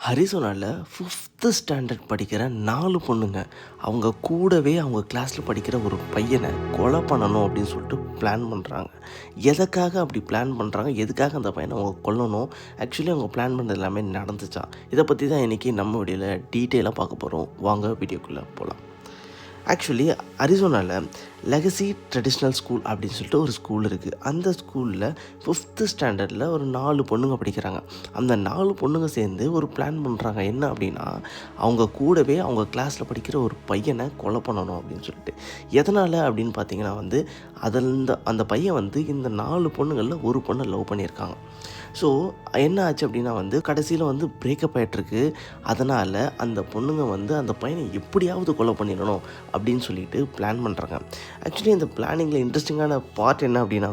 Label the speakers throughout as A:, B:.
A: ஹரிசோனால 5th standard படிக்கிற 4 பொண்ணுங்க. அவங்க கூடவே அவங்க கிளாஸில் படிக்கிற ஒரு பையனை கொலை பண்ணணும் அப்படின்னு சொல்லிட்டு பிளான் பண்ணுறாங்க. எதுக்காக அப்படி பிளான் பண்ணுறாங்க? எதுக்காக அந்த பையனை அவங்க கொல்லணும்? ஆக்சுவலி அவங்க பிளான் பண்ணது எல்லாமே நடந்துச்சா? இதை பற்றி தான் இன்றைக்கி நம்ம வீடியோவில் டீட்டெயிலாக பார்க்க போகிறோம். வாங்க வீடியோக்குள்ளே போகலாம். ஆக்சுவலி அரிசோனாவில் லெகசி ட்ரெடிஷ்னல் ஸ்கூல் அப்படின்னு சொல்லிட்டு ஒரு ஸ்கூல் இருக்குது. அந்த ஸ்கூலில் 5th ஸ்டாண்டர்டில் ஒரு 4 பொண்ணுங்க படிக்கிறாங்க. அந்த 4 பொண்ணுங்க சேர்ந்து ஒரு பிளான் பண்ணுறாங்க. என்ன அப்படின்னா, அவங்க கூடவே அவங்க கிளாஸில் படிக்கிற ஒரு பையனை கொலை பண்ணணும் அப்படின்னு சொல்லிட்டு. எதனால் அப்படின்னு பார்த்தீங்கன்னா அந்த பையன் இந்த 4 பொண்ணுங்களில் ஒரு பொண்ணை லவ் பண்ணியிருக்காங்க. ஸோ என்ன ஆச்சு அப்படின்னா கடைசியில் பிரேக்கப் ஆகிட்டுருக்கு. அதனால் அந்த பொண்ணுங்க அந்த பையனை எப்படியாவது கொலை பண்ணிடணும் அப்படின்னு சொல்லிட்டு பிளான் பண்ணுறாங்க. ஆக்சுவலி இந்த பிளானிங்கில் இன்ட்ரெஸ்டிங்கான பார்ட் என்ன அப்படின்னா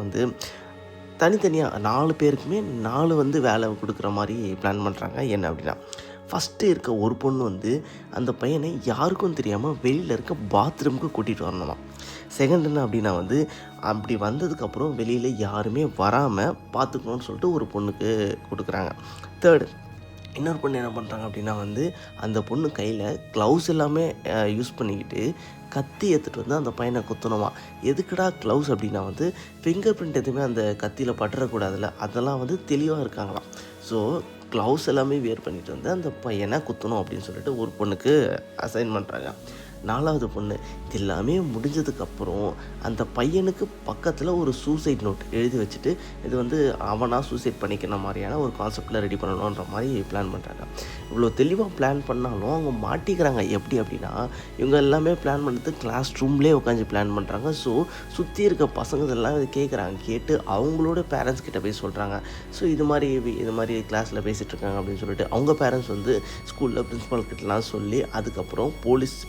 A: தனித்தனியாக 4 பேருக்குமே 4 வேலை கொடுக்குற மாதிரி பிளான் பண்ணுறாங்க. என்ன அப்படின்னா, ஃபஸ்ட்டு இருக்க ஒரு பொண்ணு அந்த பையனை யாருக்கும் தெரியாமல் வெளியில் இருக்க பாத்ரூமுக்கு கூட்டிகிட்டு வரணுமா. செகண்ட் என்ன அப்படின்னா அப்படி வந்ததுக்கப்புறம் வெளியில் யாருமே வராமல் பார்த்துக்கணுன்னு சொல்லிட்டு ஒரு பொண்ணுக்கு கொடுக்குறாங்க. தேர்டு இன்னொரு பொண்ணு என்ன பண்ணுறாங்க அப்படின்னா அந்த பொண்ணு கையில் க்ளவுஸ் எல்லாமே யூஸ் பண்ணிக்கிட்டு கத்தி எடுத்துகிட்டு அந்த பையனை குத்தணுமா. எதுக்குடா க்ளவுஸ் அப்படின்னா ஃபிங்கர் பிரிண்ட் எதுவுமே அந்த கத்தியில் பட்டுறக்கூடாதுல்ல, அதெல்லாம் தெளிவாக இருக்காங்களாம். ஸோ க்ளவுஸ் எல்லாமே வியர் பண்ணிட்டு அந்த பையனை குத்தணும் அப்படின்னு சொல்லிட்டு ஒரு பொண்ணுக்கு அசைன் பண்ணுறாங்க. 4வது பொண்ணு இது எல்லாமே முடிஞ்சதுக்கப்புறம் அந்த பையனுக்கு பக்கத்தில் ஒரு சூசைட் நோட் எழுதி வச்சுட்டு இது அவனாக சூசைட் பண்ணிக்கிற மாதிரியான ஒரு கான்செப்டில் ரெடி பண்ணணுன்ற மாதிரி பிளான் பண்ணுறாங்க. இவ்வளோ தெளிவாக பிளான் பண்ணாலும் அவங்க மாட்டிக்கிறாங்க. எப்படி அப்படின்னா, இவங்க எல்லாமே பிளான் பண்ணுறது கிளாஸ் ரூம்லேயே உட்காந்து பிளான் பண்ணுறாங்க. ஸோ சுற்றி இருக்க பசங்க எல்லாம் கேட்குறாங்க. கேட்டு அவங்களோட பேரண்ட்ஸ் கிட்ட போய் சொல்கிறாங்க. ஸோ இது மாதிரி கிளாஸில் பேசிகிட்டு இருக்காங்க அப்படின்னு சொல்லிட்டு அவங்க பேரண்ட்ஸ் ஸ்கூலில் பிரின்ஸிபல் கிட்டலாம் சொல்லி, அதுக்கப்புறம்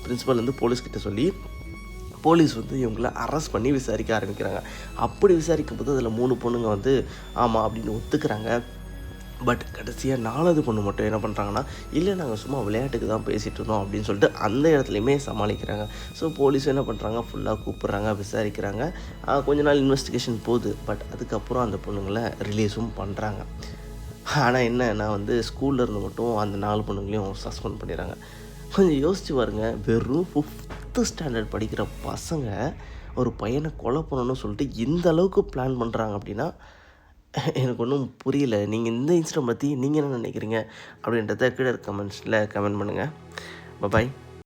A: பிரின்ஸிபல் போலீஸ்கிட்ட சொல்லி போலீஸ் இவங்கள அரெஸ்ட் பண்ணி விசாரிக்க ஆரம்பிக்கிறாங்க. அப்படி விசாரிக்கும் போது அதில் 3 பொண்ணுங்க ஆமாம் அப்படின்னு ஒத்துக்கிறாங்க. பட் கடைசியாக 4வது பொண்ணு மட்டும் என்ன பண்ணுறாங்கன்னா, இல்லை நாங்கள் சும்மா விளையாட்டுக்கு தான் பேசிகிட்டு இருந்தோம் அப்படின்னு சொல்லிட்டு அந்த இடத்துலையுமே சமாளிக்கிறாங்க. ஸோ போலீஸ் என்ன பண்ணுறாங்க, ஃபுல்லாக கூப்பிட்றாங்க, விசாரிக்கிறாங்க. கொஞ்ச நாள் இன்வெஸ்டிகேஷன் போகுது. பட் அதுக்கப்புறம் அந்த பொண்ணுங்களை ரிலீஸும் பண்ணுறாங்க. ஆனால் என்னன்னா ஸ்கூலில் இருந்து மட்டும் அந்த 4 பொண்ணுங்களையும் சஸ்பெண்ட் பண்ணிடுறாங்க. கொஞ்சம் யோசிச்சு பாருங்க, வெறும் 5th ஸ்டாண்டர்ட் படிக்கிற பசங்க ஒரு பையனை கொலை பண்ணணும்னு சொல்லிட்டு இந்த அளவுக்கு பிளான் பண்ணுறாங்க அப்படின்னா எனக்கு ஒன்றும் புரியல. நீங்கள் இந்த இன்சிடென்ட் பற்றி நீங்கள் என்ன நினைக்கிறீங்க அப்படின்றத கீழே கமெண்ட்ஸில் கமெண்ட் பண்ணுங்கள். பாய்.